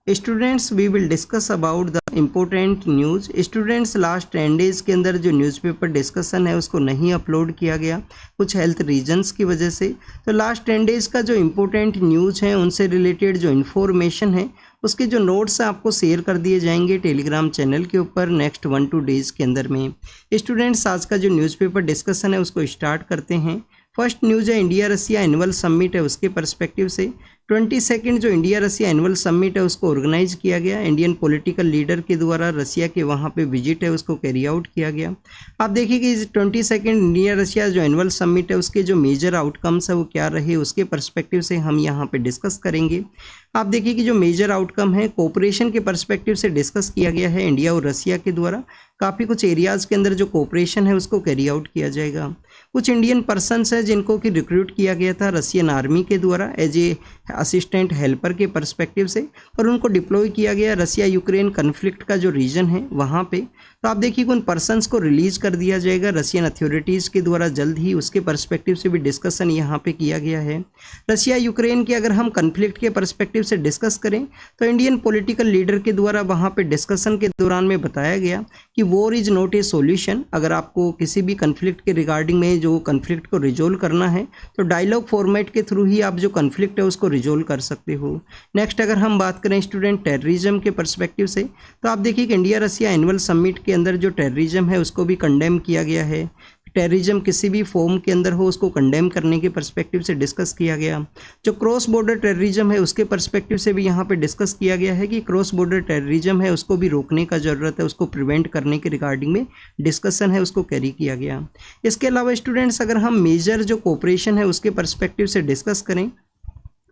Students we will discuss about the important news. Students last 10 days के अंदर जो newspaper discussion है उसको नहीं अपलोड किया गया कुछ हेल्थ रीजंस की वजह से। तो लास्ट 10 डेज़ का जो इम्पोर्टेंट न्यूज़ है उनसे रिलेटेड जो इन्फॉर्मेशन है उसके जो नोट्स हैं आपको शेयर कर दिए जाएंगे टेलीग्राम चैनल के ऊपर नेक्स्ट 1-2 डेज़ के अंदर में। स्टूडेंट्स आज का जो न्यूज़पेपर डिस्कशन है उसको स्टार्ट करते हैं। फर्स्ट न्यूज़ है इंडिया रसिया एनुअल समिट है उसके पर्सपेक्टिव से। 22 जो इंडिया रसिया एनुअल समिट है उसको ऑर्गेनाइज किया गया इंडियन पॉलिटिकल लीडर के द्वारा। रसिया के वहाँ पे विजिट है उसको कैरी आउट किया गया। आप देखिए कि 22 इंडिया रसिया जो एनुअल समिट है उसके जो मेजर आउटकम्स है वो क्या रहे उसके पर्सपेक्टिव से हम यहाँ पे डिस्कस करेंगे। आप देखिए कि जो मेजर आउटकम है कोऑपरेशन के पर्सपेक्टिव से डिस्कस किया गया है इंडिया और रसिया के द्वारा। काफ़ी कुछ एरियाज़ के अंदर जो कोऑपरेशन है उसको कैरी आउट किया जाएगा। कुछ इंडियन पर्सन्स है जिनको कि रिक्रूट किया गया था रशियन आर्मी के द्वारा एज ए असिस्टेंट हेल्पर के पर्सपेक्टिव से और उनको डिप्लॉय किया गया रसिया यूक्रेन कन्फ्लिक्ट का जो रीजन है वहाँ पे। तो आप देखिए कि उन पर्सन्स को रिलीज़ कर दिया जाएगा रशियन अथॉरिटीज़ के द्वारा जल्द ही, उसके पर्सपेक्टिव से भी डिस्कशन यहाँ पे किया गया है। रसिया यूक्रेन के अगर हम कन्फ्लिक्ट के पर्सपेक्टिव से डिस्कस करें तो इंडियन पॉलिटिकल लीडर के द्वारा वहाँ पे डिस्कशन के दौरान में बताया गया कि war is not a solution. अगर आपको किसी भी कन्फ्लिक्ट के रिगार्डिंग में जो कन्फ्लिक्ट को रिजोल्व करना है तो डायलॉग फॉर्मेट के थ्रू ही आप जो कन्फ्लिक्ट है उसको रिजोल्व कर सकते हो। नेक्स्ट अगर हम बात करें स्टूडेंट टेररिज्म के पर्सपेक्टिव से तो आप देखिए कि इंडिया रसिया एनुअल समिट के अंदर जो टेररिज्म है उसको भी कंडेम किया गया है। टेररिज्म किसी भी फॉर्म के अंदर हो उसको कंडेम करने के पर्सपेक्टिव से डिस्कस किया गया। जो क्रॉस बॉर्डर टेररिज्म है उसके पर्सपेक्टिव से भी यहाँ पे डिस्कस किया गया है कि क्रॉस बॉर्डर टेररिज्म है उसको भी रोकने का ज़रूरत है, उसको प्रिवेंट करने के रिगार्डिंग में डिस्कशन है उसको कैरी किया गया। इसके अलावा स्टूडेंट्स अगर हम मेजर जो कोऑपरेशन है उसके पर्सपेक्टिव से डिस्कस करें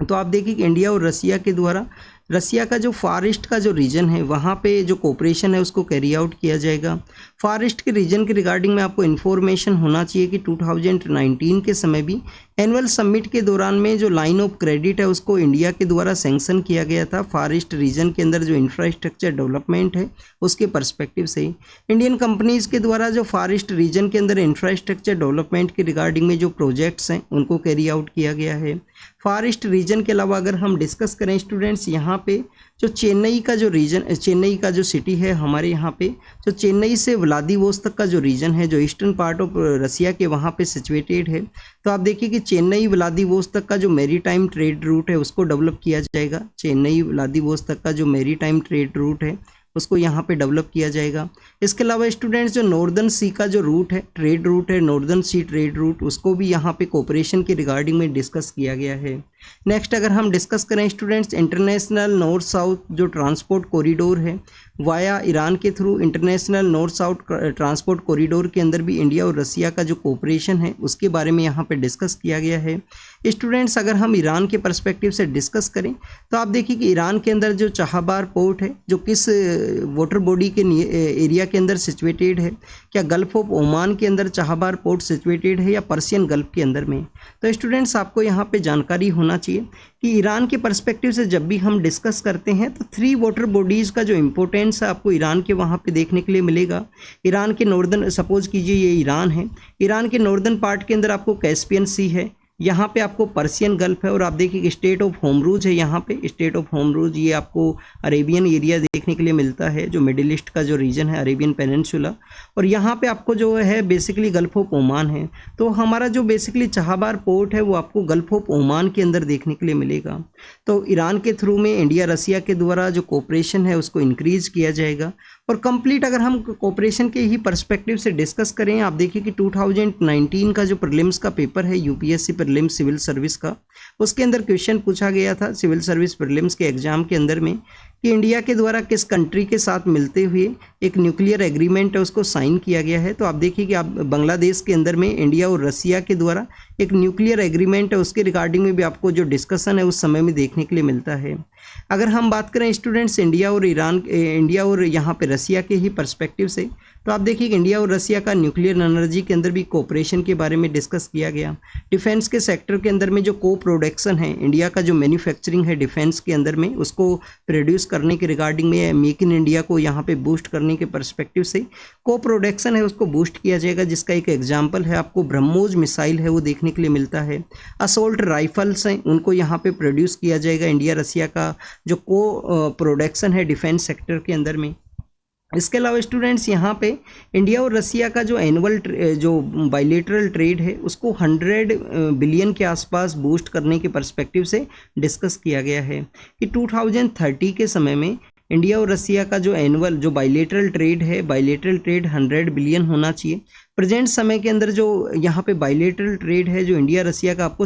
तो आप देखिए कि इंडिया और रसिया के द्वारा रसिया का जो फार ईस्ट का जो रीजन है वहाँ पे जो कोऑपरेशन है उसको कैरी आउट किया जाएगा। फार ईस्ट के रीजन के रिगार्डिंग में आपको इन्फॉर्मेशन होना चाहिए कि 2019 के समय भी एनुअल समिट के दौरान में जो लाइन ऑफ क्रेडिट है उसको इंडिया के द्वारा सैंक्शन किया गया था फार ईस्ट रीजन के अंदर जो इंफ्रास्ट्रक्चर डेवलपमेंट है उसके पर्सपेक्टिव से। इंडियन कंपनीज़ के द्वारा जो फार ईस्ट रीजन के अंदर इंफ्रास्ट्रक्चर डेवलपमेंट के रिगार्डिंग में जो प्रोजेक्ट्स हैं उनको कैरी आउट किया गया है। फार ईस्ट रीजन के अलावा अगर हम डिस्कस करें स्टूडेंट्स यहाँ पे जो चेन्नई का जो रीजन, चेन्नई का जो सिटी है हमारे यहाँ पे जो चेन्नई से व्लादिवोस्तोक का जो रीजन है जो ईस्टर्न पार्ट ऑफ रसिया के वहाँ पे सिचुएटेड है। तो आप देखिए कि चेन्नई व्लादिवोस्तोक का जो मैरीटाइम ट्रेड रूट है उसको डेवलप किया जाएगा। चेन्नई व्लादिवोस्तोक का जो मैरीटाइम ट्रेड रूट है उसको यहाँ पे डेवलप किया जाएगा। इसके अलावा स्टूडेंट्स जो नॉर्दर्न सी का जो रूट है ट्रेड रूट है नॉर्दर्न सी ट्रेड रूट उसको भी यहाँ पे कोऑपरेशन के रिगार्डिंग में डिस्कस किया गया है। नेक्स्ट अगर हम डिस्कस करें स्टूडेंट्स इंटरनेशनल नॉर्थ साउथ जो ट्रांसपोर्ट कॉरिडोर है वाया ईरान के through international north south transport corridor के अंदर भी इंडिया और रसिया का जो कोऑपरेशन है उसके बारे में यहाँ पे डिस्कस किया गया है। स्टूडेंट्स अगर हम ईरान के पर्सपेक्टिव से डिस्कस करें तो आप देखिए कि ईरान के अंदर जो चाहबार पोर्ट है जो किस वाटर बॉडी के एरिया के अंदर सिचुएटेड है, क्या गल्फ ऑफ ओमान के अंदर चाहबार पोर्ट सिचुएटेड है या पर्शियन गल्फ के अंदर में। तो स्टूडेंट्स आपको यहाँ पे जानकारी होना चाहिए कि ईरान के पर्सपेक्टिव से जब भी हम डिस्कस करते हैं तो 3 वाटर बॉडीज़ का जो इम्पोर्टेंस है आपको ईरान के वहाँ पे देखने के लिए मिलेगा। ईरान के नॉर्दर्न, सपोज कीजिए ये ईरान है, ईरान के नॉर्दर्न पार्ट के अंदर आपको कैस्पियन सी है, यहाँ पे आपको पर्शियन गल्फ है और आप देखिए कि स्टेट ऑफ होमरूज है। यहाँ पे स्टेट ऑफ होमरूज ये आपको अरेबियन एरिया देखने के लिए मिलता है जो मिडिल ईस्ट का जो रीजन है अरेबियन पेनिनसुला, और यहाँ पे आपको जो है बेसिकली गल्फ ऑफ ओमान है। तो हमारा जो बेसिकली चाहबार पोर्ट है वो आपको गल्फ ऑफ ओमान के अंदर देखने के लिए मिलेगा। तो ईरान के थ्रू में इंडिया रसिया के द्वारा जो कोऑपरेशन है उसको इंक्रीज किया जाएगा। और कंप्लीट अगर हम कोऑपरेशन के ही पर्सपेक्टिव से डिस्कस करें आप देखिए कि 2019 का जो प्रीलिम्स का पेपर है यूपीएससी प्रीलिम्स सिविल सर्विस का, उसके अंदर क्वेश्चन पूछा गया था सिविल सर्विस प्रीलिम्स के एग्जाम के अंदर में कि इंडिया के द्वारा किस कंट्री के साथ मिलते हुए एक न्यूक्लियर एग्रीमेंट है उसको साइन किया गया है। तो आप देखिए कि आप बांग्लादेश के अंदर में इंडिया और रसिया के द्वारा एक न्यूक्लियर एग्रीमेंट है उसके रिगार्डिंग में भी आपको जो डिस्कशन है उस समय में देखने के लिए मिलता है। अगर हम बात करें स्टूडेंट्स इंडिया और यहाँ पे रसिया के ही पर्सपेक्टिव से तो आप देखिए कि इंडिया और रसिया का न्यूक्लियर एनर्जी के अंदर भी कोऑपरेशन के बारे में डिस्कस किया गया। डिफेंस के सेक्टर के अंदर में जो को प्रोडक्शन है इंडिया का जो मैन्युफैक्चरिंग है डिफेंस के अंदर में उसको प्रोड्यूस करने के रिगार्डिंग में, मेक इन इंडिया को यहाँ पे बूस्ट करने के पर्सपेक्टिव से को प्रोडक्शन है उसको बूस्ट किया जाएगा, जिसका एक एग्जाम्पल है आपको ब्रह्मोस मिसाइल है वो देखने के लिए मिलता है। असोल्ट राइफल्स हैं उनको यहाँ पे प्रोड्यूस किया जाएगा, इंडिया रसिया का जो को प्रोडक्शन है डिफेंस सेक्टर के अंदर में। इसके अलावा स्टूडेंट्स यहाँ पे इंडिया और रसिया का जो एनुअल जो बाइलेटरल ट्रेड है उसको 100 बिलियन के आसपास बूस्ट करने के पर्सपेक्टिव से डिस्कस किया गया है कि 2030 के समय में इंडिया और रसिया का जो एनुअल जो बाइलेटरल ट्रेड है, बाइलेटरल ट्रेड 100 बिलियन होना चाहिए। प्रेजेंट समय के अंदर जो यहाँ पे बाइलेटरल ट्रेड है जो इंडिया रसिया का आपको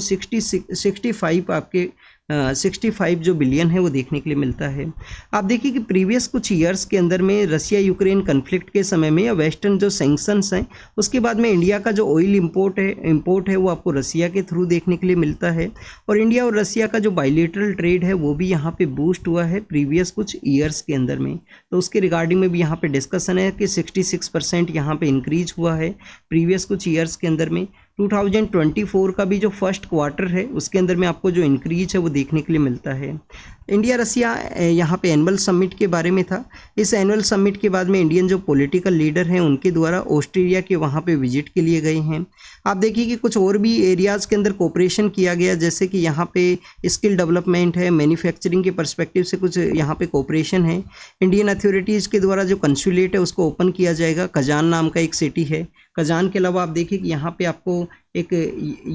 65 जो बिलियन है वो देखने के लिए मिलता है। आप देखिए कि प्रीवियस कुछ ईयर्स के अंदर में रसिया यूक्रेन कन्फ्लिक्ट के समय में या वेस्टर्न जो सैंक्शंस हैं उसके बाद में इंडिया का जो ऑयल इंपोर्ट है वो आपको रसिया के थ्रू देखने के लिए मिलता है, और इंडिया और रसिया का जो बाइलेटरल ट्रेड है वो भी यहाँ पे बूस्ट हुआ है प्रीवियस कुछ ईयर्स के अंदर में। तो उसके रिगार्डिंग में भी यहाँ पे डिस्कशन है कि 66% यहाँ पे इंक्रीज हुआ है प्रीवियस कुछ ईयर्स के अंदर में। 2024 का भी जो फर्स्ट क्वार्टर है उसके अंदर में आपको जो इंक्रीज है वो देखने के लिए मिलता है। इंडिया रसिया यहाँ पे एनुअल समिट के बारे में था। इस एनुअल समिट के बाद में इंडियन जो पॉलिटिकल लीडर हैं उनके द्वारा ऑस्ट्रेलिया के वहाँ पे विजिट के लिए गए हैं। आप देखिए कि कुछ और भी एरियाज़ के अंदर कोऑपरेशन किया गया, जैसे कि यहाँ पे स्किल डेवलपमेंट है, मैन्युफैक्चरिंग के पर्सपेक्टिव से कुछ यहाँ पे कोऑपरेशन है। इंडियन अथॉरिटीज़ के द्वारा जो कंसुलेट है उसको ओपन किया जाएगा, कजान नाम का एक सिटी है। कजान के अलावा आप देखिए कि यहाँ पे आपको एक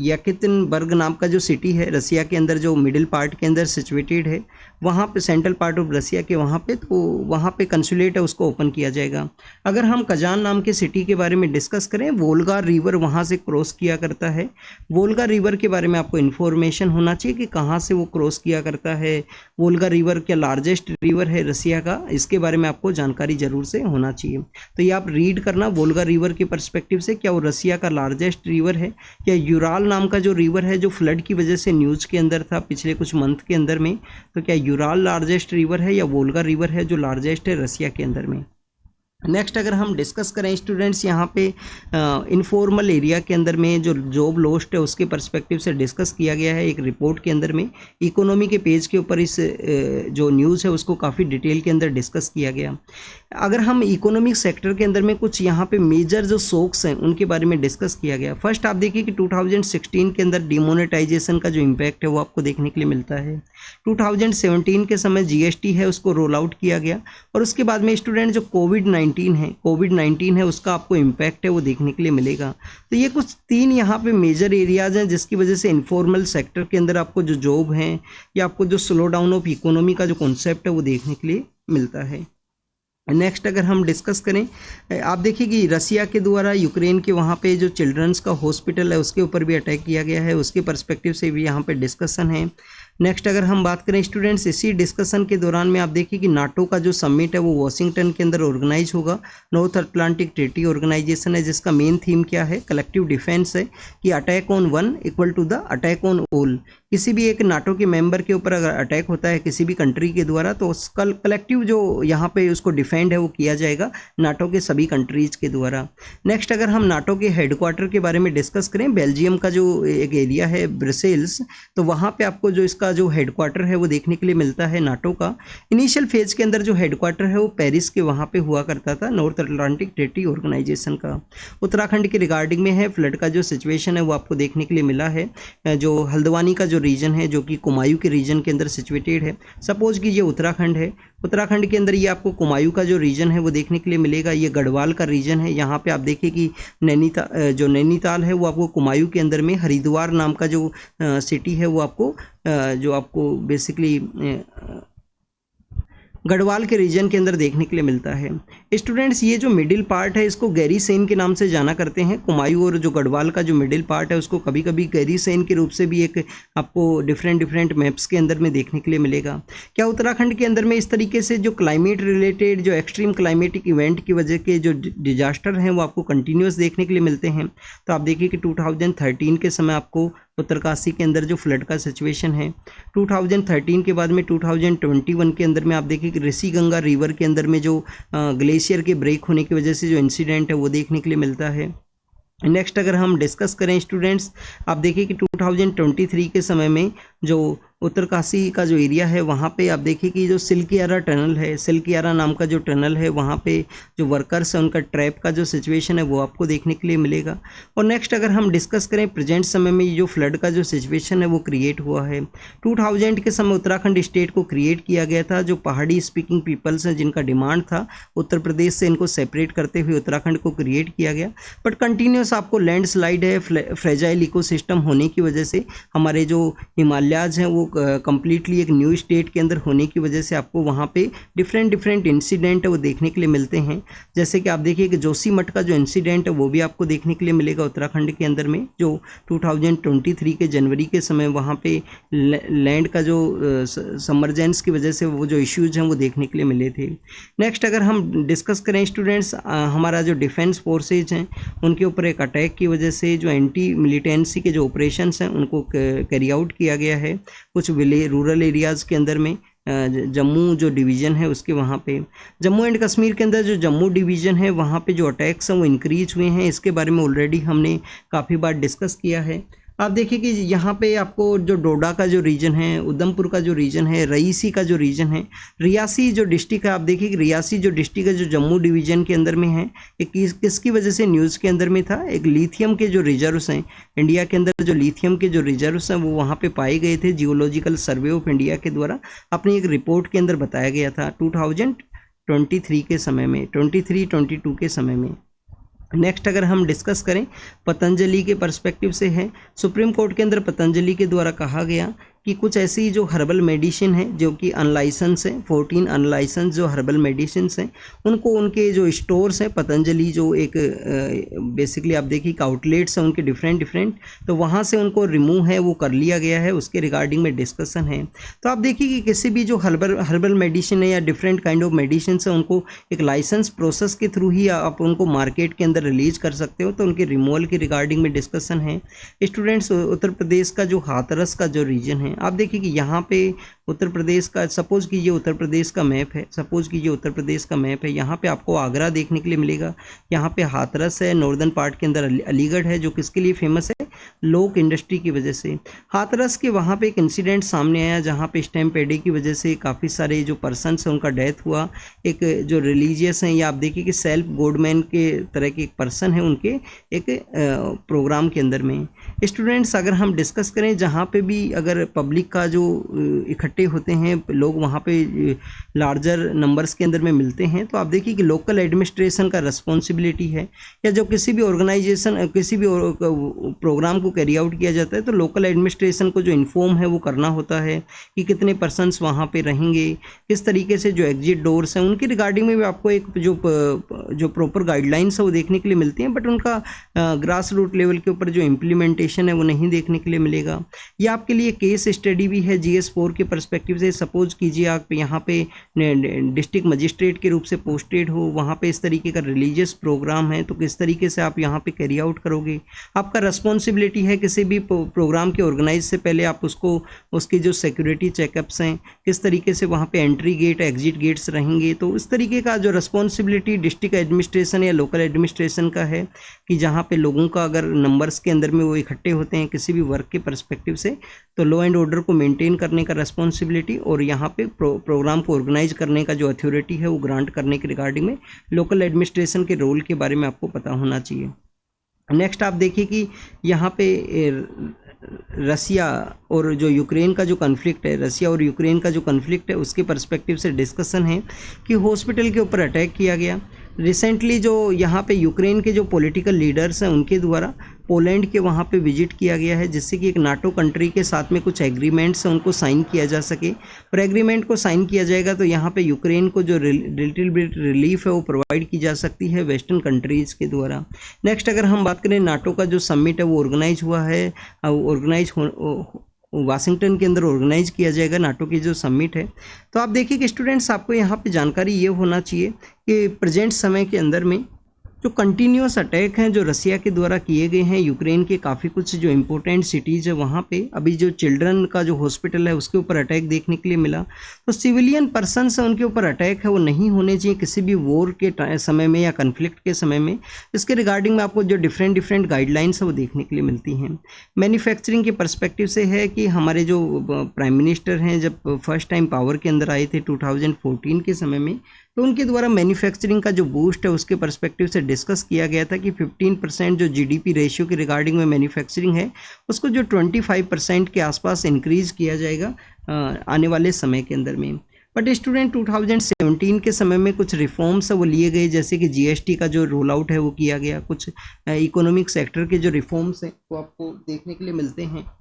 यकेतिनबर्ग नाम का जो सिटी है रसिया के अंदर जो मिडिल पार्ट के अंदर सिचुएटेड है, वहाँ पे सेंट्रल पार्ट ऑफ रसिया के वहाँ पे, तो वहाँ पे कंसुलेट है उसको ओपन किया जाएगा। अगर हम कजान नाम के सिटी के बारे में डिस्कस करें, वोल्गा रिवर वहाँ से क्रॉस किया करता है। वोल्गा रिवर के बारे में आपको इन्फॉर्मेशन होना चाहिए कि कहाँ से वो क्रॉस किया करता है। वोल्गा रिवर क्या लार्जेस्ट रिवर है रसिया का, इसके बारे में आपको जानकारी जरूर से होना चाहिए। तो ये आप रीड करना वोल्गा रिवर के पर्सपेक्टिव से, क्या वो रसिया का लार्जेस्ट रिवर है, या यूराल नाम का जो रिवर है जो फ्लड की वजह से न्यूज़ के अंदर था पिछले कुछ मंथ के अंदर में, तो क्या यूराल लार्जेस्ट रिवर है या वोल्गा रिवर है जो लार्जेस्ट है रसिया के अंदर में। नेक्स्ट अगर हम डिस्कस करें स्टूडेंट्स, यहाँ पे इनफॉर्मल एरिया के अंदर में जो जॉब लॉस्ट है उसके पर्सपेक्टिव से डिस्कस किया गया है एक रिपोर्ट के अंदर में। इकोनॉमी के पेज के ऊपर इस जो न्यूज़ है उसको काफ़ी डिटेल के अंदर डिस्कस किया गया। अगर हम इकोनॉमिक सेक्टर के अंदर में कुछ यहाँ पे मेजर जो शॉक्स हैं उनके बारे में डिस्कस किया गया। फर्स्ट आप देखिए कि 2016 के अंदर डिमोनेटाइजेशन का जो इम्पैक्ट है वो आपको देखने के लिए मिलता है। 2017 के समय जीएसटी है उसको रोल आउट किया गया, और उसके बाद में स्टूडेंट जो कोविड-19 है उसका आपको इम्पैक्ट है वो देखने के लिए मिलेगा। तो ये कुछ 3 यहाँ पे मेजर एरियाज़ हैं जिसकी वजह से इनफॉर्मल सेक्टर के अंदर आपको जो जॉब हैं या आपको जो स्लो डाउन ऑफ इकोनॉमी का जो कॉन्सेप्ट है वो देखने के लिए मिलता है। नेक्स्ट अगर हम डिस्कस करें, आप देखिए कि रसिया के द्वारा यूक्रेन के वहाँ पे जो चिल्ड्रंस का हॉस्पिटल है उसके ऊपर भी अटैक किया गया है, उसके पर्सपेक्टिव से भी यहाँ पे डिस्कशन है। नेक्स्ट अगर हम बात करें स्टूडेंट्स, इसी डिस्कशन के दौरान में आप देखिए कि नाटो का जो समिट है वो वॉशिंगटन के अंदर ऑर्गेनाइज होगा। नॉर्थ अटलांटिक ट्रीटी ऑर्गेनाइजेशन है जिसका मेन थीम क्या है, कलेक्टिव डिफेंस है, कि attack on one equal to the attack on all. किसी भी एक नाटो के मेंबर के ऊपर अगर अटैक होता है किसी भी कंट्री के द्वारा तो उसका कलेक्टिव जो यहाँ पे उसको डिफेंड है वो किया जाएगा नाटो के सभी कंट्रीज़ के द्वारा। नेक्स्ट अगर हम नाटो के हेडक्वार्टर के बारे में डिस्कस करें, बेल्जियम का जो एक एरिया है ब्रसेल्स, तो वहाँ पे आपको जो इसका जो हेडक्वार्टर है वो देखने के लिए मिलता है नाटो का। इनिशियल फेज के अंदर जो हेडक्वार्टर है वो पेरिस के वहाँ पे हुआ करता था, नॉर्थ अटलांटिक ट्रीटी ऑर्गेनाइजेशन का। उत्तराखंड के रिगार्डिंग में है, फ्लड का जो सिचुएशन है वो आपको देखने के लिए मिला है। जो हल्द्वानी का जो रीजन है जो कि कुमायूं के रीजन के अंदर सिचुएटेड है, सपोज कीजिए उत्तराखंड है, उत्तराखंड के अंदर ये आपको कुमायूं का जो रीजन है वो देखने के लिए मिलेगा। ये गढ़वाल का रीजन है, यहाँ पे आप देखिए कि नैनीताल है वो आपको कुमायूं के अंदर में, हरिद्वार नाम का जो सिटी है वो आपको बेसिकली गढ़वाल के रीजन के अंदर देखने के लिए मिलता है। स्टूडेंट्स ये जो मिडिल पार्ट है इसको गैरीसेन के नाम से जाना करते हैं। कुमायूं और जो गढ़वाल का जो मिडिल पार्ट है उसको कभी कभी गैरीसेन के रूप से भी एक आपको डिफरेंट मैप्स के अंदर में देखने के लिए मिलेगा। क्या उत्तराखंड के अंदर में इस तरीके से जो क्लाइमेट रिलेटेड जो एक्सट्रीम क्लाइमेटिक इवेंट की वजह के जो डिजास्टर हैं वो आपको कंटिन्यूस देखने के लिए मिलते हैं। तो आप देखिए कि 2013 के समय आपको उत्तरकाशी के अंदर जो फ्लड का सिचुएशन है, 2013 के बाद में 2021 के अंदर में आप देखिए कि ऋषि गंगा रिवर के अंदर में जो ग्लेशियर के ब्रेक होने की वजह से जो इंसिडेंट है वो देखने के लिए मिलता है। नेक्स्ट अगर हम डिस्कस करें स्टूडेंट्स, आप देखिए कि 2023 के समय में जो उत्तरकाशी का जो एरिया है वहाँ पे आप देखिए कि जो सिल्कियारा टनल है, सिल्कियारा नाम का जो टनल है वहाँ पे जो वर्कर्स हैं उनका ट्रैप का जो सिचुएशन है वो आपको देखने के लिए मिलेगा। और नेक्स्ट अगर हम डिस्कस करें प्रेजेंट समय में जो फ्लड का जो सिचुएशन है वो क्रिएट हुआ है। 2000 के समय उत्तराखंड स्टेट को क्रिएट किया गया था। जो पहाड़ी स्पीकिंग पीपल्स हैं जिनका डिमांड था उत्तर प्रदेश से, इनको सेपरेट करते हुए उत्तराखंड को क्रिएट किया गया। बट कंटिन्यूस आपको लैंडस्लाइड है, फ्रेजाइल इकोसिस्टम होने की वजह से हमारे जो हिमालयाज हैं वो कम्प्लीटली एक न्यू स्टेट के अंदर होने की वजह से आपको वहाँ पे डिफरेंट इंसिडेंट है वो देखने के लिए मिलते हैं। जैसे कि आप देखिए कि जोशीमठ का जो इंसिडेंट है वो भी आपको देखने के लिए मिलेगा उत्तराखंड के अंदर में, जो 2023 के जनवरी के समय वहाँ पे लैंड का जो समरजेंस की वजह से वो जो इश्यूज हैं वो देखने के लिए मिले थे। नेक्स्ट अगर हम डिस्कस करें स्टूडेंट्स, हमारा जो डिफेंस फोर्सेज हैं उनके ऊपर एक अटैक की वजह से जो एंटी मिलिटेंसी के जो ऑपरेशंस हैं उनको कैरी आउट किया गया है कुछ रूरल एरियाज़ के अंदर में। जम्मू जो डिवीज़न है उसके वहाँ पे, जम्मू एंड कश्मीर के अंदर जो जम्मू डिवीज़न है वहाँ पे जो अटैक्स हैं वो इंक्रीज हुए हैं। इसके बारे में ऑलरेडी हमने काफ़ी बार डिस्कस किया है। आप देखिए कि यहाँ पे आपको जो डोडा का जो रीजन है, उधमपुर का जो रीजन है, रईसी का जो रीजन है, रियासी जो डिस्ट्रिक्ट है, आप देखिए कि रियासी जो डिस्ट्रिक्ट है जो जम्मू डिवीज़न के अंदर में है, एक किसकी वजह से न्यूज़ के अंदर में था, एक लिथियम के जो रिजर्व्स हैं इंडिया के अंदर, जो लिथियम के जो रिजर्व्स हैं वो वहाँ पे पाए गए थे। जियोलॉजिकल सर्वे ऑफ इंडिया के द्वारा अपनी एक रिपोर्ट के अंदर बताया गया था 2023 के समय में, 23-22 के समय में। नेक्स्ट अगर हम डिस्कस करें पतंजलि के पर्सपेक्टिव से है, सुप्रीम कोर्ट के अंदर पतंजलि के द्वारा कहा गया कि कुछ ऐसी जो हर्बल मेडिसिन है जो कि अनलाइसेंस है, 14 अनलाइसेंस जो हर्बल मेडिसिन हैं उनको उनके जो स्टोर्स हैं पतंजलि जो एक बेसिकली आप देखिए आउटलेट्स हैं उनके डिफरेंट, तो वहाँ से उनको रिमूव है वो कर लिया गया है, उसके रिगार्डिंग में डिस्कशन है। तो आप देखिए कि किसी भी जो हर्बल मेडिसिन है या डिफरेंट काइंड ऑफ मेडिसिन है उनको एक लाइसेंस प्रोसेस के थ्रू ही आप उनको मार्केट के अंदर रिलीज कर सकते हो, तो उनके रिमूवल के रिगार्डिंग में डिस्कशन है। स्टूडेंट्स, उत्तर प्रदेश का जो हाथरस का जो रीजन है, आप देखिए कि यहाँ पे उत्तर प्रदेश का, सपोज कीजिए उत्तर प्रदेश का मैप है, यहाँ पे आपको आगरा देखने के लिए मिलेगा, यहाँ पे हाथरस है, नॉर्दर्न पार्ट के अंदर अलीगढ़ है जो किसके लिए फेमस है, लोक इंडस्ट्री की वजह से। हाथरस के वहाँ पे एक इंसिडेंट सामने आया जहाँ पे स्टैम्प पैडी की वजह से काफ़ी सारे जो पर्सनस हैं उनका डेथ हुआ। एक जो रिलीजियस हैं या आप देखिए कि सेल्फ गॉडमैन के तरह के एक पर्सन है उनके एक प्रोग्राम के अंदर में। स्टूडेंट्स, अगर हम डिस्कस करें जहाँ पे भी अगर पब्लिक का जो इकट्ठे होते हैं लोग वहाँ पे लार्जर नंबर्स के अंदर में मिलते हैं, तो आप देखिए कि लोकल एडमिनिस्ट्रेशन का रिस्पॉन्सिबिलिटी है, या जो किसी भी ऑर्गेनाइजेशन किसी भी प्रोग्राम को कैरी आउट किया जाता है तो लोकल एडमिनिस्ट्रेशन को जो इन्फॉर्म है वो करना होता है कि कितने पर्सन्स वहाँ पे रहेंगे, किस तरीके से जो एग्जिट डोर्स हैं उनकी रिगार्डिंग में भी आपको एक जो प्रॉपर गाइडलाइंस है वो देखने के लिए मिलती हैं, बट उनका ग्रास रूट लेवल के ऊपर जो इम्प्लीमेंटेशन है वो नहीं देखने के लिए मिलेगा। ये आपके लिए केस स्टडी भी है GS4 के पर्सपेक्टिव से। सपोज कीजिए आप यहाँ पे डिस्ट्रिक्ट मजिस्ट्रेट के रूप से पोस्टेड हो, वहाँ पे इस तरीके का रिलीजियस प्रोग्राम है, तो किस तरीके से आप यहाँ पे कैरी आउट करोगे। आपका रिस्पॉन्सिबिलिटी है किसी भी प्रोग्राम के ऑर्गेनाइज से पहले आप उसकी जो सिक्योरिटी चेकअप्स हैं, किस तरीके से वहाँ पे एंट्री गेट एग्जिट गेट्स रहेंगे, तो इस तरीके का जो रिस्पॉन्सिबिलिटी डिस्ट्रिक्ट एडमिनिस्ट्रेशन या लोकल एडमिनिस्ट्रेशन का है कि जहाँ पे लोगों का अगर नंबर्स के अंदर में वो इकट्ठे होते हैं किसी भी वर्क के पर्सपेक्टिव से, तो लॉ एंड ऑर्डर को मेंटेन करने का रिस्पॉन्सिबिलिटी और यहाँ पे प्रोग्राम को ऑर्गेनाइज करने का जो अथॉरिटी है वो ग्रांट करने के रिगार्डिंग में लोकल एडमिनिस्ट्रेशन के रोल के बारे में आपको पता होना चाहिए। नेक्स्ट आप देखिए कि यहाँ पे रसिया और जो यूक्रेन का जो कन्फ्लिक्ट है, रसिया और यूक्रेन का जो कन्फ्लिक्ट है उसके पर्सपेक्टिव से डिस्कशन है कि हॉस्पिटल के ऊपर अटैक किया गया। रिसेंटली जो यहाँ पे यूक्रेन के जो पॉलिटिकल लीडर्स हैं उनके द्वारा पोलैंड के वहाँ पे विजिट किया गया है, जिससे कि एक नाटो कंट्री के साथ में कुछ एग्रीमेंट्स हैं उनको साइन किया जा सके। और एग्रीमेंट को साइन किया जाएगा तो यहाँ पे यूक्रेन को जो लिटिल बिट रिलीफ है वो प्रोवाइड की जा सकती है वेस्टर्न कंट्रीज़ के द्वारा। नेक्स्ट अगर हम बात करें नाटो का जो समिट है वो ऑर्गेनाइज हुआ है, वाशिंगटन के अंदर ऑर्गेनाइज किया जाएगा नाटो की जो समिट है। तो आप देखिए कि स्टूडेंट्स आपको यहाँ पे जानकारी ये होना चाहिए कि प्रेजेंट समय के अंदर में जो कंटिन्यूस अटैक हैं जो रसिया के द्वारा किए गए हैं यूक्रेन के काफ़ी कुछ जो इम्पोर्टेंट सिटीज़ है वहाँ पे, अभी जो चिल्ड्रन का जो हॉस्पिटल है उसके ऊपर अटैक देखने के लिए मिला। तो सिविलियन पर्सनस है उनके ऊपर अटैक है वो नहीं होने चाहिए किसी भी वॉर के समय में या कन्फ्लिक्ट के समय में। इसके रिगार्डिंग में आपको जो डिफरेंट गाइडलाइंस है वो देखने के लिए मिलती हैं। मैन्युफैक्चरिंग के पर्सपेक्टिव से है कि हमारे जो प्राइम मिनिस्टर हैं जब फर्स्ट टाइम पावर के अंदर आए थे 2014 के समय में, तो उनके द्वारा मैन्युफैक्चरिंग का जो बूस्ट है उसके पर्सपेक्टिव से डिस्कस किया गया था कि 15% जो जीडीपी रेशियो के रिगार्डिंग में मैन्युफैक्चरिंग है उसको जो 25% के आसपास इंक्रीज किया जाएगा आने वाले समय के अंदर में। बट स्टूडेंट 2017 के समय में कुछ रिफॉर्म्स है वो लिए गए, जैसे कि जीएसटी का जो रोल आउट है वो किया गया, कुछ इकोनॉमिक सेक्टर के जो रिफॉर्म्स हैं वो आपको देखने के लिए मिलते हैं।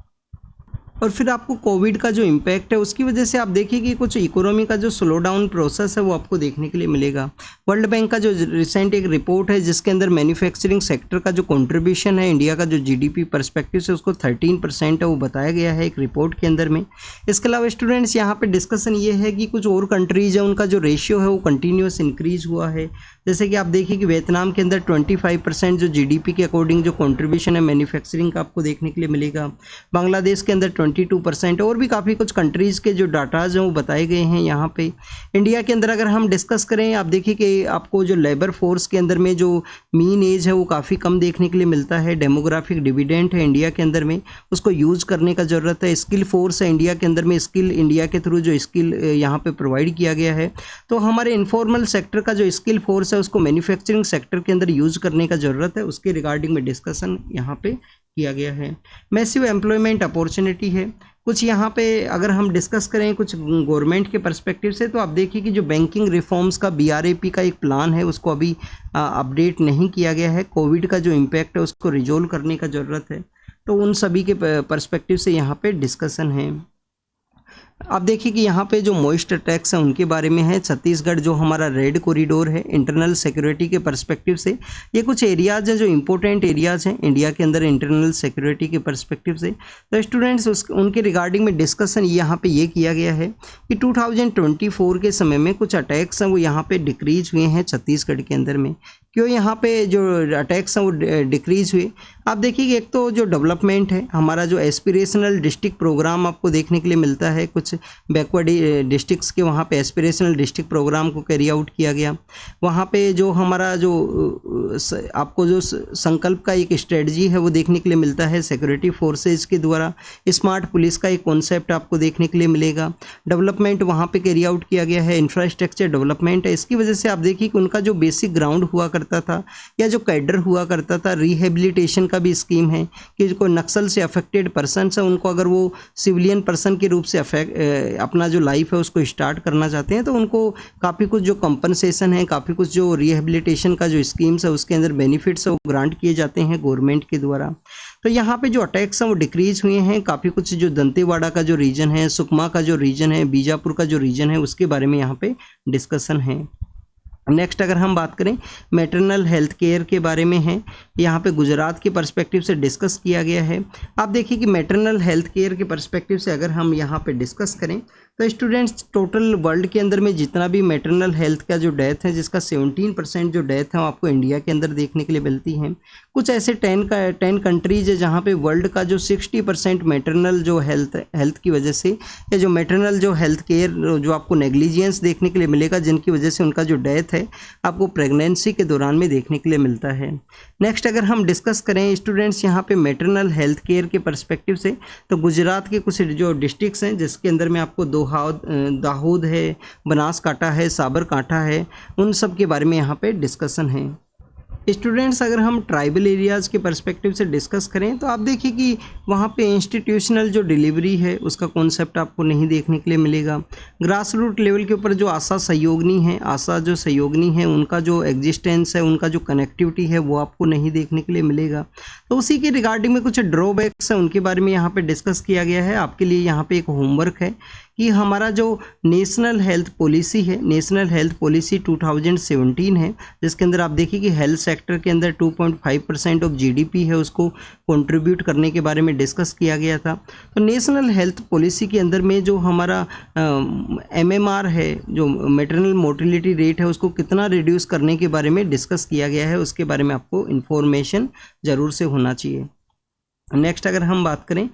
और फिर आपको कोविड का जो इम्पैक्ट है उसकी वजह से आप देखिए कि कुछ इकोनॉमी का जो स्लो डाउन प्रोसेस है वो आपको देखने के लिए मिलेगा। वर्ल्ड बैंक का जो रिसेंट एक रिपोर्ट है जिसके अंदर मैन्युफैक्चरिंग सेक्टर का जो कंट्रीब्यूशन है इंडिया का जो जीडीपी परस्पेक्टिव से उसको 13% है वो बताया गया है एक रिपोर्ट के अंदर में। इसके अलावा स्टूडेंट्स यहाँ पे डिस्कशन ये है कि कुछ और कंट्रीज है उनका जो रेशियो है वो कंटिन्यूस इंक्रीज हुआ है। जैसे कि आप देखिए कि वियतनाम के अंदर 25% जो जीडीपी के अकॉर्डिंग जो कंट्रीब्यूशन है मैन्युफैक्चरिंग का आपको देखने के लिए मिलेगा। बांग्लादेश के अंदर 22%, और भी काफ़ी कुछ कंट्रीज़ के जो डाटाज हैं वो बताए गए हैं यहाँ पे। इंडिया के अंदर अगर हम डिस्कस करें, आप देखिए कि आपको जो लेबर फोर्स के अंदर में जो मीन एज है वो काफ़ी कम देखने के लिए मिलता है। डेमोग्राफिक डिविडेंड है इंडिया के अंदर में, उसको यूज़ करने का ज़रूरत है। स्किल फोर्स है इंडिया के अंदर में, स्किल इंडिया के थ्रू जो स्किल यहाँ पे प्रोवाइड किया गया है। तो हमारे इनफॉर्मल सेक्टर का जो स्किल फोर्स है उसको मैन्युफैक्चरिंग सेक्टर के अंदर यूज़ करने का ज़रूरत है, उसके रिगार्डिंग में डिस्कशन यहाँ पे किया गया है। मैसिव एम्प्लॉयमेंट अपॉर्चुनिटी है कुछ यहाँ पे। अगर हम डिस्कस करें कुछ गवर्नमेंट के पर्सपेक्टिव से, तो आप देखिए कि जो बैंकिंग रिफॉर्म्स का BRAP का एक प्लान है उसको अभी अपडेट नहीं किया गया है। कोविड का जो इम्पैक्ट है उसको रिजोल्व करने का ज़रूरत है, तो उन सभी के पर्सपेक्टिव से यहाँ पे डिस्कशन है। आप देखिए कि यहाँ पे जो मॉइस्ट अटैक्स हैं उनके बारे में है। छत्तीसगढ़ जो हमारा रेड कॉरिडोर है इंटरनल सिक्योरिटी के पर्सपेक्टिव से, ये कुछ एरियाज़ हैं जो इम्पोर्टेंट एरियाज़ हैं इंडिया के अंदर इंटरनल सिक्योरिटी के पर्सपेक्टिव से। तो स्टूडेंट्स उनके रिगार्डिंग में डिस्कशन यहाँ पे ये किया गया है कि 2024 के समय में कुछ अटैक्स हैं वो यहाँ पे डिक्रीज हुए हैं छत्तीसगढ़ के अंदर में। क्यों यहाँ पे जो अटैक्स हैं वो डिक्रीज हुए? आप देखिए कि एक तो जो डेवलपमेंट है, हमारा जो एस्पिरेशनल डिस्ट्रिक्ट प्रोग्राम आपको देखने के लिए मिलता है, कुछ बैकवर्ड डिस्ट्रिक्ट्स के वहाँ पे एस्पिरेशनल डिस्ट्रिक्ट प्रोग्राम को कैरी आउट किया गया। वहाँ पे जो हमारा जो आपको जो संकल्प का एक स्ट्रेटजी है वो देखने के लिए मिलता है सिक्योरिटी फोर्सेज के द्वारा। स्मार्ट पुलिस का एक कॉन्सेप्ट आपको देखने के लिए मिलेगा। डेवलपमेंट वहाँ पे कैरी आउट किया गया है, इंफ्रास्ट्रक्चर डेवलपमेंट है। इसकी वजह से आप देखिए कि उनका जो बेसिक ग्राउंड हुआ करता था या जो कैडर हुआ करता था, रिहेबिलिटेशन का भी स्कीम है कि कोई नक्सल से अफेक्टेड पर्सन है उनको अगर वो सिविलियन पर्सन के रूप से अपना जो लाइफ है उसको स्टार्ट करना चाहते हैं तो उनको काफ़ी कुछ जो कंपनसेशन है, काफ़ी कुछ जो रिहेबिलिटेशन का जो स्कीम्स है उसके अंदर बेनिफिट्स है वो ग्रांट किए जाते हैं गवर्नमेंट के द्वारा। तो यहाँ पे जो अटैक्स हैं वो डिक्रीज हुए हैं। काफ़ी कुछ जो दंतेवाड़ा का जो रीजन है, सुकमा का जो रीजन है, बीजापुर का जो रीजन है उसके बारे में यहाँ पे डिस्कशन है। नेक्स्ट अगर हम बात करें मैटरनल हेल्थ केयर के बारे में है, यहाँ पे गुजरात के पर्सपेक्टिव से डिस्कस किया गया है। आप देखिए कि मैटरनल हेल्थ केयर के पर्सपेक्टिव से अगर हम यहाँ पे डिस्कस करें तो स्टूडेंट्स टोटल वर्ल्ड के अंदर में जितना भी मैटरनल हेल्थ का जो डेथ है जिसका 17% जो डेथ है वो आपको इंडिया के अंदर देखने के लिए मिलती है। कुछ ऐसे 10 कंट्रीज है जहाँ पे वर्ल्ड का जो 60% मैटरनल जो हेल्थ की वजह से या जो मैटरनल जो हेल्थ केयर जो आपको नेग्लिजेंस देखने के लिए मिलेगा, जिनकी वजह से उनका जो डेथ है आपको प्रेगनेंसी के दौरान में देखने के लिए मिलता है। नेक्स्ट अगर हम डिस्कस करें स्टूडेंट्स यहाँ पे मैटरनल हेल्थ केयर के पर्सपेक्टिव से, तो गुजरात के कुछ जो डिस्ट्रिक्ट्स हैं जिसके अंदर में आपको दाहोद है, बनासकांठा है, साबरकांठा है, उन सब के बारे में यहाँ पे डिस्कशन है। स्टूडेंट्स अगर हम ट्राइबल एरियाज़ के पर्सपेक्टिव से डिस्कस करें तो आप देखिए कि वहाँ पे इंस्टीट्यूशनल जो डिलीवरी है उसका कॉन्सेप्ट आपको नहीं देखने के लिए मिलेगा। ग्रास रूट लेवल के ऊपर जो आशा सहयोगिनी है उनका जो एग्जिस्टेंस है, उनका जो कनेक्टिविटी है वो आपको नहीं देखने के लिए मिलेगा। तो उसी के रिगार्डिंग में कुछ ड्रॉबैक्स हैं उनके बारे में यहाँ पे डिस्कस किया गया है। आपके लिए यहाँ पे एक होमवर्क है कि हमारा जो नेशनल हेल्थ पॉलिसी है, नेशनल हेल्थ पॉलिसी 2017 है, जिसके अंदर आप देखिए कि हेल्थ सेक्टर के अंदर 2.5% ऑफ जीडीपी है उसको कंट्रीब्यूट करने के बारे में डिस्कस किया गया था। तो नेशनल हेल्थ पॉलिसी के अंदर में जो हमारा एमएमआर है, जो मैटरनल मोर्टेलिटी रेट है, उसको कितना रिड्यूस करने के बारे में डिस्कस किया गया है, उसके बारे में आपको इन्फॉर्मेशन ज़रूर से होना चाहिए। नेक्स्ट अगर हम बात करें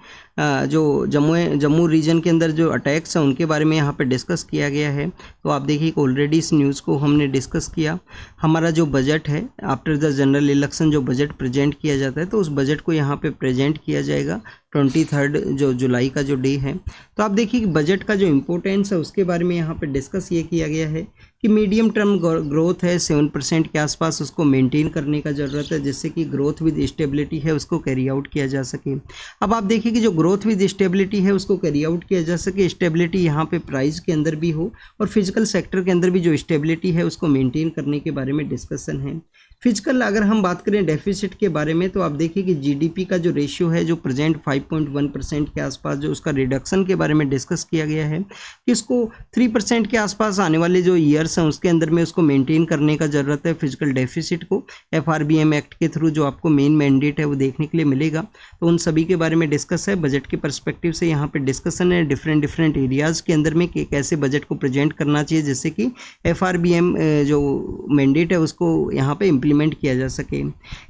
जो जम्मू रीजन के अंदर जो अटैक्स हैं उनके बारे में यहाँ पे डिस्कस किया गया है। तो आप देखिए कि ऑलरेडी इस न्यूज़ को हमने डिस्कस किया। हमारा जो बजट है, आफ्टर द जनरल इलेक्शन जो बजट प्रेजेंट किया जाता है, तो उस बजट को यहाँ पे प्रेजेंट किया जाएगा 23 जो जुलाई का जो डे है। तो आप देखिए कि बजट का जो इम्पोर्टेंस है उसके बारे में यहाँ पे डिस्कस ये किया गया है कि मीडियम टर्म ग्रोथ है 7% के आसपास, उसको मेंटेन करने का ज़रूरत है, जिससे कि ग्रोथ विद स्टेबिलिटी है उसको कैरी आउट किया जा सके। अब आप देखिए कि जो ग्रोथ विद स्टेबिलिटी है उसको कैरी आउट किया जा सके, स्टेबिलिटी यहाँ पे प्राइस के अंदर भी हो और फिजिकल सेक्टर के अंदर भी जो स्टेबिलिटी है उसको मेंटेन करने के बारे में डिस्कशन है। फिजिकल अगर हम बात करें डेफिसिट के बारे में, तो आप देखिए कि जीडीपी का जो रेशियो है, जो प्रेजेंट 5.1% के आसपास, जो उसका रिडक्शन के बारे में डिस्कस किया गया है कि इसको 3% के आसपास आने वाले जो ईयर्स हैं उसके अंदर में उसको मेंटेन करने का ज़रूरत है। फिजिकल डेफिसिट को FRBM एक्ट के थ्रू जो आपको मेन मैंडेट है वो देखने के लिए मिलेगा। तो उन सभी के बारे में डिस्कस है। बजट के परस्पेक्टिव से यहाँ पे डिस्कशन है डिफरेंट एरियाज़ के अंदर में कि कैसे बजट को प्रेजेंट करना चाहिए, जिससे कि FRBM जो मैंडेट है उसको यहाँ पे इम्प्लीमेंट किया जा सके।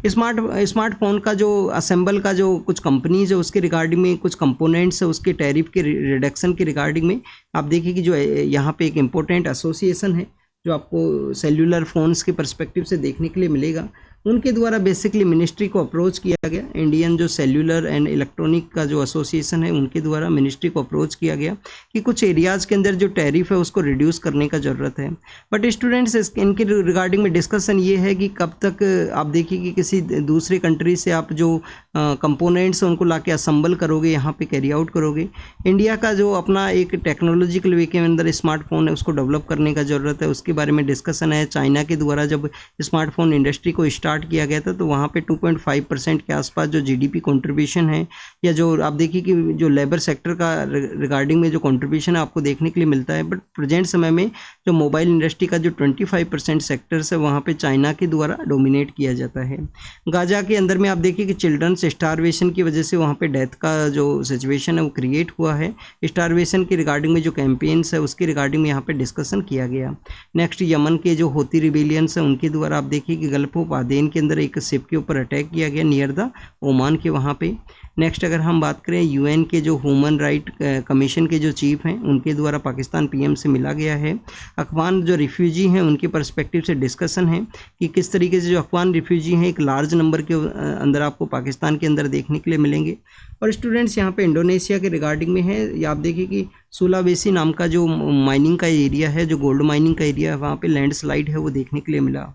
स्मार्टफोन का जो असेंबल का जो कुछ कंपनीज है उसके रिगार्डिंग में, कुछ कंपोनेंट्स है उसके टैरिफ के रिडक्शन के रिगार्डिंग में आप देखिए कि जो यहाँ पे एक इम्पोर्टेंट एसोसिएशन है जो आपको सेल्यूलर फ़ोन्स के पर्सपेक्टिव से देखने के लिए मिलेगा। उनके द्वारा बेसिकली मिनिस्ट्री को अप्रोच किया गया, इंडियन जो सेल्यूलर एंड इलेक्ट्रॉनिक का जो एसोसिएशन है उनके द्वारा मिनिस्ट्री को अप्रोच किया गया कि कुछ एरियाज़ के अंदर जो टैरिफ है उसको रिड्यूस करने का ज़रूरत है। बट स्टूडेंट्स इनके रिगार्डिंग में डिस्कशन ये है कि कब तक आप देखिए कि किसी दूसरे कंट्री से आप जो कंपोनेंट्स उनको ला के असम्बल करोगे, यहाँ पे कैरी आउट करोगे। इंडिया का जो अपना एक टेक्नोलॉजिकल वे के अंदर स्मार्टफोन है उसको डेवलप करने का ज़रूरत है, उसके बारे में डिस्कशन है। चाइना के द्वारा जब स्मार्टफोन इंडस्ट्री को स्टार्ट किया गया था तो वहाँ पे 2.5% के आसपास जो जीडीपी कंट्रीब्यूशन है, या जो आप देखिए कि जो लेबर सेक्टर का रिगार्डिंग में जो कंट्रीब्यूशन है आपको देखने के लिए मिलता है। बट प्रेजेंट समय में जो मोबाइल इंडस्ट्री का जो 25% सेक्टर्स है वहाँ पे चाइना के द्वारा डोमिनेट किया जाता है। गाजा के अंदर में आप देखिए कि चिल्ड्रंस स्टारवेशन की वजह से वहाँ पे डेथ का जो सिचुएशन है वो क्रिएट हुआ है। स्टारवेशन के रिगार्डिंग में जो कैंपेन्स है उसके रिगार्डिंग में यहाँ पे डिस्कशन किया गया। नेक्स्ट यमन के जो होती रिबेलियंस है उनके द्वारा आप देखिए कि गल्फ ऑफ आदेन के अंदर एक शिप के ऊपर अटैक किया गया नियर द ओमान के वहाँ पे। नेक्स्ट अगर हम बात करें यूएन के जो ह्यूमन राइट कमीशन के जो चीफ हैं उनके द्वारा पाकिस्तान पीएम से मिला गया है। अफगान जो रिफ्यूजी हैं उनके पर्सपेक्टिव से डिस्कशन है कि किस तरीके से जो अफगान रिफ्यूजी हैं एक लार्ज नंबर के अंदर आपको पाकिस्तान के अंदर देखने के लिए मिलेंगे। और स्टूडेंट्स यहाँ पे इंडोनेशिया के रिगार्डिंग में है, आप देखिए कि सुलावेसी नाम का जो माइनिंग का एरिया है, जो गोल्ड माइनिंग का एरिया है, वहाँ पे लैंडस्लाइड है वो देखने के लिए मिला।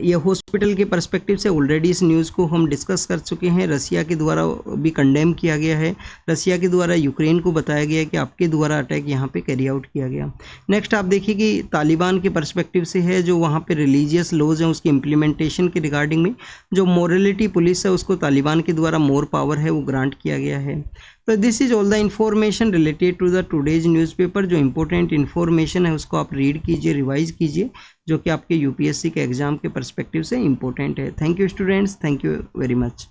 ये हॉस्पिटल के पर्सपेक्टिव से ऑलरेडी इस न्यूज़ को हम डिस्कस कर चुके हैं। रसिया के द्वारा भी कंडेम किया गया है। रसिया के द्वारा यूक्रेन को बताया गया है कि आपके द्वारा अटैक यहाँ पे कैरी आउट किया गया। नेक्स्ट आप देखिए कि तालिबान के पर्सपेक्टिव से है, जो वहाँ पे रिलीजियस लॉज हैं उसकी इम्प्लीमेंटेशन के रिगार्डिंग में जो मोरलिटी पुलिस है उसको तालिबान के द्वारा मोर पावर है वो ग्रांट किया गया है। तो this is all the information related to the today's newspaper. जो इंपॉर्टेंट इन्फॉर्मेशन है उसको आप रीड कीजिए, रिवाइज कीजिए, जो कि आपके यूपीएससी के एग्जाम के पर्सपेक्टिव से इंपॉर्टेंट है। Thank you students, thank you very much.